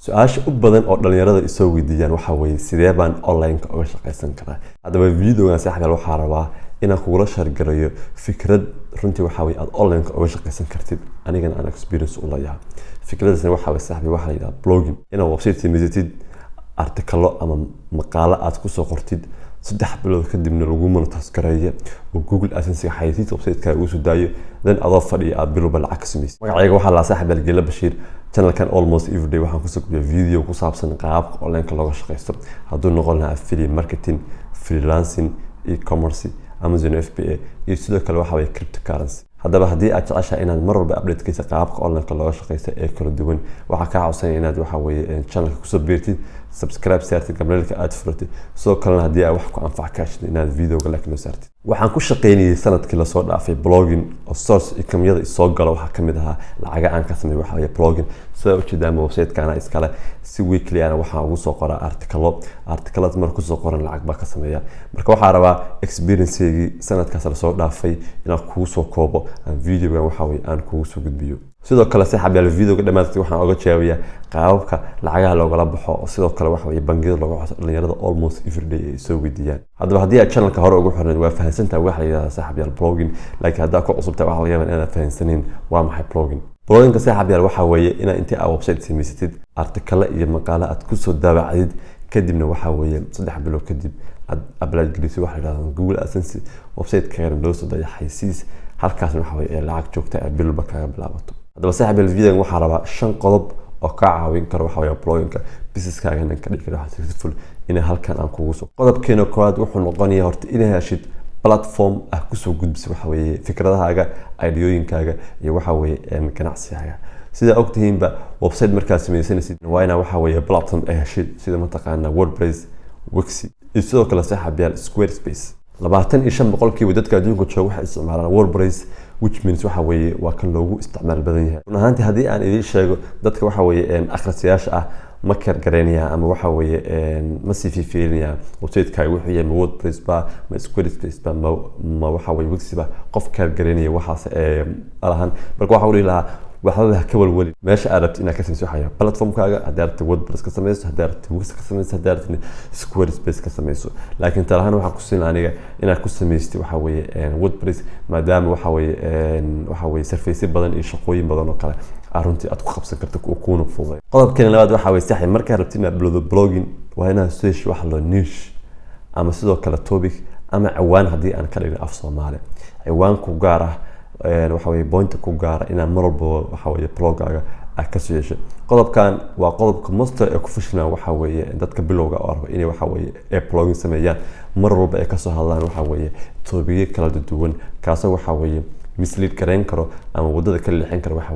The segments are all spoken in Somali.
su-aasha u badan oo dhalinyarada isoo weydiiyaan waxa weeye sidee baan online-ka uga shaqaysan karaa. haddaba videogan saaxiibayaal waxaa rabaa inaan kugula shargarayo fikrad runtii waxa weeye aad online-ka uga shaqaysan kartid anigana aan experience u leeyahay. fikradaasna waxa weeye saaxiibayaal waxaa la yidhaha blogging, inaad website samaysatid artikalo ama maqaalo aad kusoo qortid 3 bilood kadibna lagu monetize gareeyo oo Google AdSense xayeysiis website-kaaga uu soo daayo then adoo fadhiya aad bilowba lacag ka samaysid. magacayga waxaa la saaxiibayaal Gela Bashiir, channelkan almost every day waxaan kusoo gudbiyaa video ku saabsan qaabka online-ka looga shaqaysto hadduu noqon lahaa affiliate marketing, freelancing, e-commerce, Amazon FBA iyo sidoo kale waxa weeye cryptocurrency. haddaba haddii aad jeceshahay inaad mar walba update-kiisa qaabka online-ka looga shaqaysto ee kala duwan, waxaa kaa codsanaya inaad waxa weeye channelka kusoo biirtid, subscribe saartid, gambaleelka aad furatid, sidoo kalena haddii aad wax ku anfac ka heshid inaad videoga like noo saartid. waxaan ku shaqaynayay sanadkii lasoo dhaafay blogging oo source income-yada isoo gala waxaa ka mid ahaa lacaga aan ka sameeyo waxa weeye blogging. sida ujeedaama website-kaana iskale si weekly ana waxaan ugu soo qoraa artikalada marka kusoo qoran lacag baa ka sameeya. marka waxaa rabaa experience-keygii sanadkaas lasoo dhaafay inaan kugu soo koobo aan videogan waxa weeye aan kugu soo gudbiyo. sidoo kale saaxiibayaal videoga dhamaadkii waxaan uga jawaabayaa qaababka lacagaha loogala baxo sidoo kale waxa weeye bangiyada looga codso dhalinyarada almost every day ay soo weydiiyaan. haddaba haddii aad channelka hore ugu xirnayd waa fahansantahay waxa la yidhahdaa saaxiibayaal blogging, laakiin haddaa ku cusubtahay waxa laga yaabaa inaad fahansanin waa maxay blogging. blogging-ka saaxiibayaal waxa weeye inaad intii aad website samaysatid artikalo iyo maqaalo aad kusoo daabacdid kadibna waxa weeye 3 bilood kadib aad upload gelisid waxa la yidhahdaa Google AdSense website-kaaga loo soo daayo xayeysiis, halkaasna waxa weeye lacag joogta ah bilba kaga bilaabato. haddaba saaxiibayaal videogan waxaa rabaa 5 qodob oo ka caawin kara waxa weeye blogging-ka business-kaaga inaan ka dhigi karo successful inay halkan aan kugu soo. qodobkeena koowaad wuxuu noqonayaa horta inaad heshid platform ah kusoo gudbiso waxa weeye fikradahaaga, ideyooyinkaaga iyo waxa weeye ganacsigaaga. sida ogtihiinba website markaad samaysanaysid waa inaa waxa weeye platform ay heshid sida mataqaana WordPress, Wix iyo sidoo kale saaxiibayaal Squarespace. 25% dadka adduunka jooga waxay isticmaalaan WordPress, which means waxa weeye waa kan loogu isticmaal badan yahay. run ahaantii haddii aan idin sheego dadka waxa weeye akhristayaasha ah ma kar garanaya ama waxa weeye ma sii fiirinaya website-kaaga wuxuu yahay WordPress ba ma Squarespace ba ma waxa weeye Wix ba qof kar garanaya waxaas alahan. marka waxa uu leeyahay waxba ka walwali meesha aad rabtid inaad ka samayso waxa platform-kaaga, haddii aad WordPress ka samayso, haddii aad Wix ka samayso, haddii aad Squarespace ka samayso. laakiin talahan waxaan ku siin aniga inaad ku samaystid waxa weeye WordPress maadaama waxa weeye surface badan iyo shaqooyin badan oo kale runtii aad ku qabsan karto kuuna fududay. qodobkeena labaad waxa weeye saxi marka rabtid inaad blogging waa inaad search wax loo niche ama sidoo kale topic ama ciwaan haddii aan ka dhigno af Soomaali ciwaan ku gaar ah waxa weeye point ku gaar inaan mar walba waxa weeye blog-gaaga aad ka soo yeesho. qodobkan waa qodobka master ee ku fashilnaa waxa weeye dadka bilowga oo raba inay waxa weeye blogging sameeyaan mar walba ay ka soo hadlaan waxa weeye topic kala duwan kaasoo waxa weeye mislead gareyn karo ama wadada kala leexin karo waxa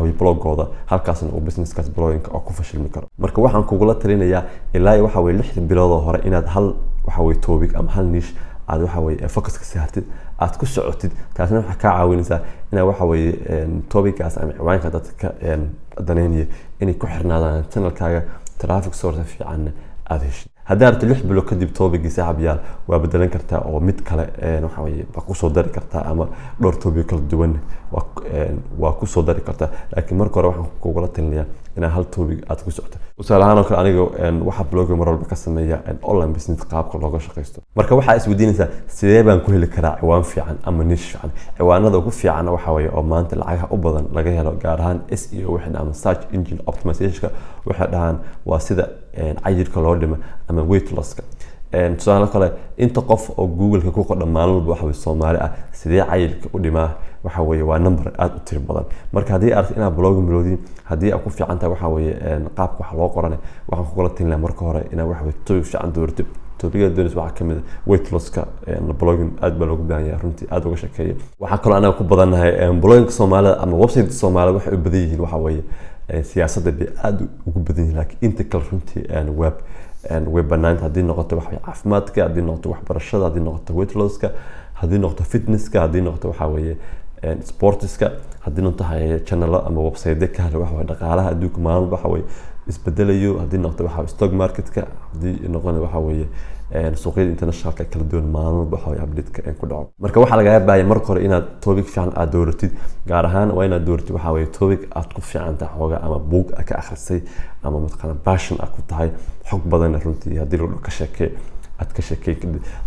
weeye blog-gooda halkaasna uu business-kaas blogging oo ku fashilmi karo. marka waxaan kugula talinayaa ilaa waxa weeye 6 bilood oo hore inaad hal waxa weeye topic ama hal niche aad waxa weeye focus ka saartid aad ku socotid. taasna waxa ka caawinaysaa inaad waxa weeye topic-kaas ama ciwaanka dadka daneynaya inay ku xirnaadaan channel-kaaga traffic source fiican aad heshid. haddii aad 6 bilood kadib topic-gii saaxiibayaal waa bedelan kartaa oo mid kale waxa weeye ba ku soo dari kartaa ama dhowr topic kala duwan waa ku soo dari kartaa. laakiin marka hore waxaan kugula talinayaa inaad hal topic aad ku socoto. tusaale ahaan oo kale aniga waxa blogging mar walba ka sameeya online business qaabka looga shaqaysto. marka waxaa isweydiinaysaa sidee baan ku heli karaa ciwaan fiican ama niche fiican. ciwaanada ugu fiican waxa weeye oo maanta lacagaha u badan laga helo gaar ahaan SEO waxa ama search engine optimization waxa dhahan waa sida cayirka loo dhimo ama weight loss-ka. tusaale kale inta qof oo Google-ka ku qodhan maalin walba waxa weeye Soomaali ah sidee cayilka u dhimaa waxa weeye waa number aad u tir badan. marka haddii aad inaad blogging bilowdin haddii aad ku fiican tahay waxa weeye qaabka wax loo qoranay waxaan kugula talinayaa marka hore inaad waxa weeye topic fiican doorto. topic-yada doonis waxa kamid weight loss-ka blogging aad baa loogu baahan yahay runtii aad uga shaqeeyo. waxaa kaloo anaga ku badannahay blogging Soomaalida ama website Soomaalida waxay u badan yihiin waxa weeye siyaasadda bay aad ugu badan yihiin laakiin inta kale runtii way banaanta haddii noqoto waxa weeye caafimaadka, haddii noqoto waxbarashada, haddii noqoto weight loss-ka, haddii noqoto fitness-ka, haddii noqoto waxa weeye sportiska haddii noqoto channel ama website ka helo waxa dhaqaalaha adduunka maalin waxa way isbedelayo haddii noqoto waxa stock marketka haddii noqoto waxa way suuqyada internationalka kala duwan maalin waxa way update ku dhaco marka waxa laga baahay marka hore inaad topic fiican aad dooratid gaar ahaan waa inaad dooratid waxa way topic aad ku fiican tahay xooga ama book ka akhrisay ama matqana passion aad ku tahay xog badan runtii haddii loo ka sheekay aad ka sheekay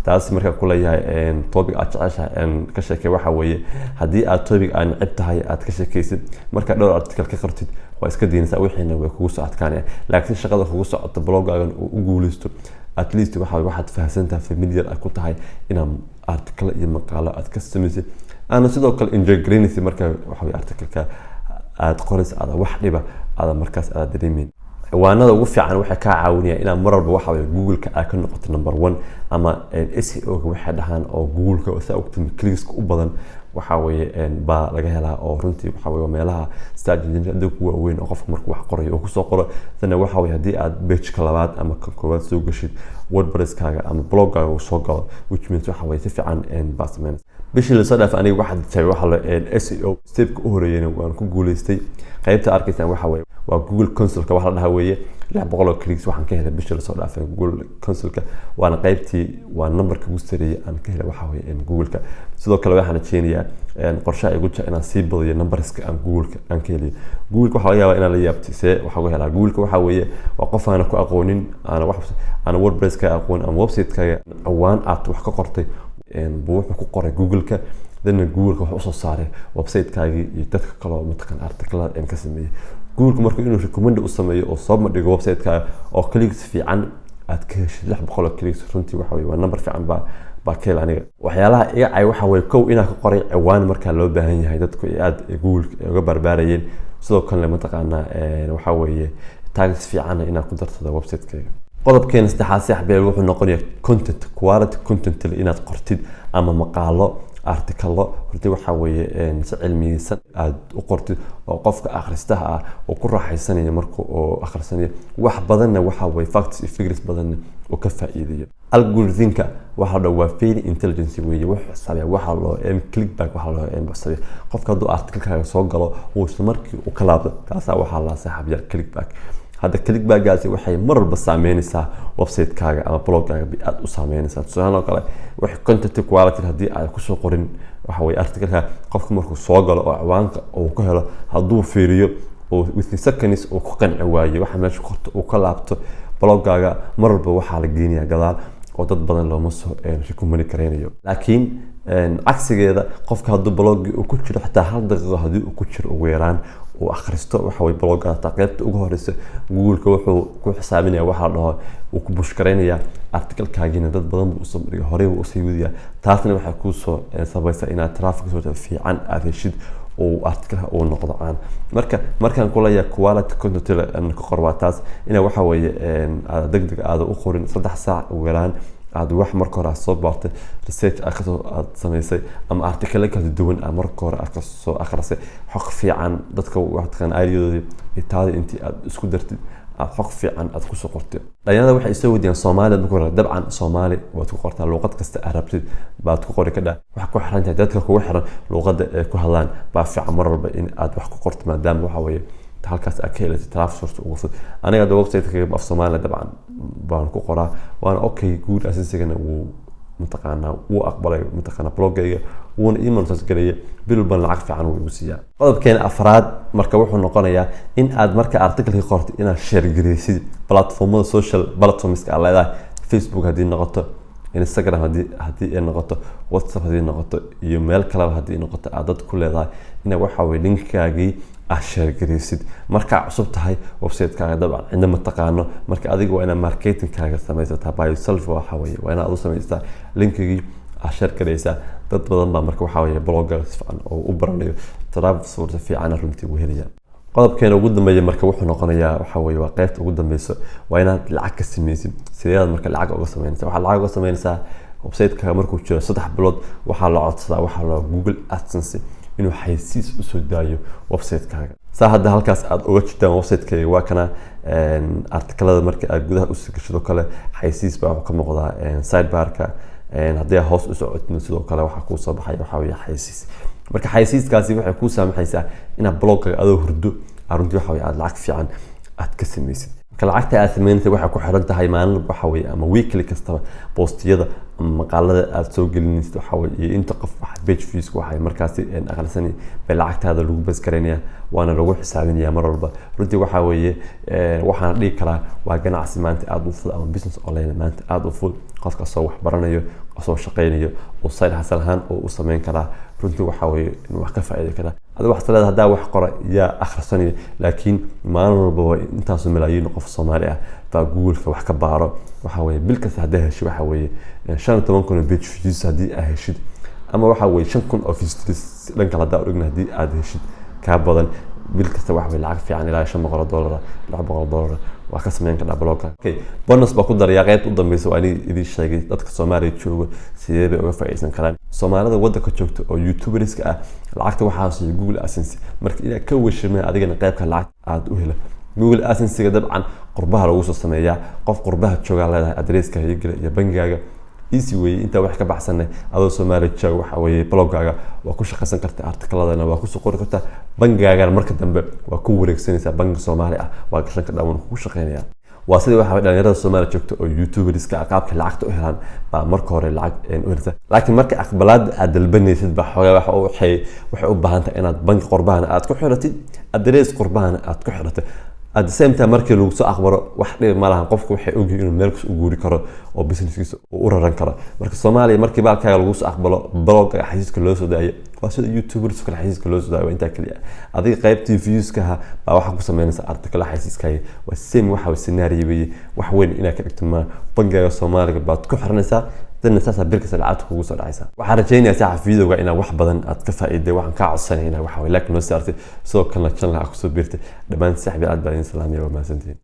taas marka ku leeyahay topic aad jeceshahay ka sheekay waxa weeye haddii aad topic aan cib tahay aad ka sheekaysid marka dhowr article ka qortid waa iska diinaysaa wixiina way kugu soo adkaanaya laakiin shaqada kugu socoto blogaagan uu u guuleysto at least waxaad fahansantahay familiar aad ku tahay inaad article iyo maqaalo aad ka samaysid ana sidoo kale enjoy greenity marka waxa way article-ka aad qoraysid aad wax dhiba aad markaas aad dareemin ciwaanada ugu fiican waxay ka caawinayaan inaad mar walba waxa way Google-ka aad ka noqoto number 1 ama SEO-ga waxay dhahaan oo Google-ka oo saabtan clicks-ka u badan waxa way ba laga helaa oo runtii waxa way meelaha search engine ku waaweyn oo qofka markuu wax qorayo oo ku soo qoro tan waxa way hadii aad page-ka labaad ama ka koowaad soo gashid WordPress-kaaga ama blog-kaaga uu soo galo which means waxa way si fiican basman bishii la soo dhaaf aniga waxaad tahay waxa la SEO step-ka u horeeyay waan ku guuleystay qaybta arkaysan waxa way waa Google Console-ka waxa la dhahaa weeye 600 clicks waxaan ka helay bishii la soo dhaafay Google Console-ka waana qaybtii waa numberka ugu sareeyay aan ka helay waxa way Google-ka sidoo kale waxaan rajeynayaa qorshe ay ugu jira inaan sii badiyo numberska aan Google-ka aan ka helay Google-ka waxa laga yaabaa inaan la yaabtisay waxa uu helaa Google-ka waxa weeye waa qof aan ku aqoonin aan WordPress-ka aqoon ama website-kaaga awaan aad wax ka qortay buu wuxuu ku qoray Google-ka dadna Google-ka waxa uu soo saaray website-kaagii iyo dadka kale oo mataqaan article ka sameeyay Google markuu inuu recommend u sameeyo oo soo madhigo website-ka oo clicks fiican aad ka heshay 600 clicks runtii waxa way waa number fiican ba keel aniga waxyaalaha iga ay waxa way kow inaa ka qoray ciwaan marka loo baahan yahay dadku aad Google uga barbaarayeen sidoo kale mataqaana waxa way tags fiican inaa ku darto website-kaaga qodobkeena saddexaad saxbeel wuxuu noqonayaa content quality content inaad qortid ama maqaalo article runtii waxa weeye si cilmiyeysan aad u qortid oo qofka akhristaha ah oo ku raaxaysanaya markuu oo akhrisanayo wax badanna waxa way facts iyo figures badanna oo ka faa'iideeyo algorithm-ka waxa la waa very intelligence weeye wax xisaabiya waxa loo clickback waxa loo baxsaday qofka hadduu article-kaaga soo galo uu isla markii uu ka laabto kaas waxa la saaxiibaya clickback هذا كليك باجاسي وحي مرة بس عمينيسا ويب سايت كاغا أما بلوج كاغا بيأد وسامينيسا تسوهنا وكلا وحي كونتنت كواليتي هدي على كسو قرين وحوي أرتكلها قفك مركو صوغل أو عوانك أو كهلا هدو فيريو أو within seconds أو كوكان عواي وحي ماشي قرط أو كلابتو بلوج كاغا مرة بوحا على الدنيا قدال oo dad badan loo maso recommend kareynayo laakiin cagsigeeda qofka haduu blog uu ku jiro xitaa hal daqiiqo hadii uu ku jiro ugu yaraan oo akhristo waxa way blogga qaybta ugu horeysa Google-ka wuxuu ku xisaabinaya waxa la dhaho uu ku push kareynaya article-kaagina dad badan uu soo mariyo hore uu sii wadiya taasna waxa ku soo sabaysa inaad traffic soo fiican aad heshid oo article uu noqdo aan markaan ku leeyahay quality content aan ka qorwaataas ina waxa way degdeg aad u qorin 3 saac ugu yaraan aad wax marka hore soo baartay research aad sameysay ama article kala duwan marka hore aad soo akhrisay xog fiican dadka wax kan aariyoodii itaada intii aad isku dartid xog fiican aad ku soo qortay dhalinyarada waxay soo wadiyaan Soomaaliya marka hore dabcan Soomaali waad ku qortaa luqad kasta Arabtid baad ku qori kada wax ku xiran tahay dadka ku xiran luqadda ay ku hadlaan baa fiican mar walba in aad wax ku qorto maadaama waxa weeye halkaas aad ka helaysid traffic ugu fudud aniga website-ka af Soomaaliya dabcan baan ku qoraa waana okay good asasigana uu متقنا وأقبله متقنا بلوجية وون إيمان تسجيلية بالبن العكف عنه ويوسيا. طيب كان أفراد مركبوه النقطة إن أد مركب أرتكل هي قرط إن شير جريسي بلاتفورم السوشيال بلاتفورمز على هذا فيسبوك هذه النقطة انستغرام هذه النقطة واتساب هذه النقطة إيميل كلام هذه النقطة أعداد كل هذا إن وحوي لينك كاجي أشير جريسيد مركب عصبت هاي ويب سايت كاجي طبعا عندما تقارنه مركب أديك وأنا ماركتينج كاجي سميتها باي سيلف وحوي وأنا أدو سميتها لينك كاجي أشير جريسة تطبيقا مركب وحوي بلوجرز فعلا أو أوبرني تراب صورة في عنا رمتي وهنيا قلب كان وجود ما مركب وحنا نقنيا وحوي وقفت وجود ما يسوى وأنا العكس سميسي سياد مركب العكس وقسمينسا وحال العكس وقسمينسا ويب سايت كمركب شو سطح بلود وحال عطسة وحال جوجل أدسنس إنه حيسيس أسودايو ويب سايت كاجا ساعد هالكاس أوجدت ويب سايت كي وكنا أرتكلات مركب جودها أسكشلو كله حيسيس بقى كم قضاء سايد باركا هديها هوس أسعد من سلو كله وحكوا صباحي وحوي حيسيس marka xayeysiiskaasi waxay kuu saamaxaysaa inaad blogga adoo hurdo runtii waxa weeye aad lacag fiican aad ka samaysid. marka lacagta aad samaynaysa waxay ku xiran tahay maalin waxa weeye ama weekly kastaba postiyada ama maqaalada aad soo gelinaysid waxa weeye iyo inta qof wax page views waxay markaasi aqalsani bay lacagtaada lagu bas gareynaya waana lagu xisaabinaya mar walba. runtii waxa weeye waxaan dhihi karaa waa ganacsi maanta aad u fudud ama business online maanta aad u fudud qofka soo wax baranayo soo shaqeynayo oo side hustle ahaan oo u sameyn karaa runtii waxa weeye inuu wax ka faa'iido karaa. adiga wax salaad hadaa wax qora yaa akhrisanaya laakiin maalin walba waa intaas malaayiin qof Soomaali ah baa Google-ka wax ka baaro waxa weeye bil kasta hadaa hesho waxa weeye 15,000 page views hadii aad heshid ama waxa weeye 5,000 of visitors dhanka hadaa origna hadii aad heshid ka badan bil kasta wax weeye lacag fiican ilaa $500 $700 waa ka sameyn kartaa blogga. okay bonus baa ku daraya qayb u dambaysa waa idin sheegay dadka Soomaaliya jooga sidee bay uga faa'iideysan karaan. Soomaalida waddanka joogta oo YouTubers-ka ah lacagta waxaa soo Google AdSense marka ila ka washimay adigana qaybka lacag aad u hela. Google AdSense-ga dabcan qurbaha lagu soo sameeyaa qof qurbaha jooga leedahay address-ka iyo bangigaaga easy way inta wax ka baxsanay adoo Soomaaliya jooga waxa weeye bloggaaga waa ku shaqaysan kartaa article-adana waa ku soo qori kartaa bangigaaga marka dambe waa ku wareegsanaysaa bangi Soomaali ah waa gashan ka dhawan ku shaqeynaya. waa sidii waxa dhalinyarada Soomaaliya joogta oo YouTubers-ka qaabka lacagta u helaan baa marka hore lacag u helta laakiin marka aqbalaad aad dalbanaysid baa xogaa waxa waxay u baahan tahay inaad bangi qurbahana aad ku xiratid address qurbahana aad ku xiratid at the same time markii lagu soo aqbaro wax dhib ma lahan qofku waxay ogyihiin inuu meel u guuri karo oo businesskiisa u raran karo. marka Soomaaliya markii baalkaaga lagu soo aqbalo blogga xayeysiiska loo soo daayo waa sida YouTubers kale xayeysiiska loo soo daayo inta kaliya adiga qaybtii views-ka baa waxa ku sameynaysa article xayeysiiskaaga waa same waxa scenario weeye wax weyn inaad ka dhigto ma bangiga Soomaaliga baad ku xiranaysaa dadna saasa birkasa lacag kugu soo dhacaysa. waxaan rajaynayaa saaxiib videoga inaad wax badan aad ka faa'iiday waxaan ka codsanaynaa waxa weeye like noo saartay sidoo kalena channel-ka ku soo biirtay dhammaan saaxiib aad baan idin salaamay waa mahadsantihiin.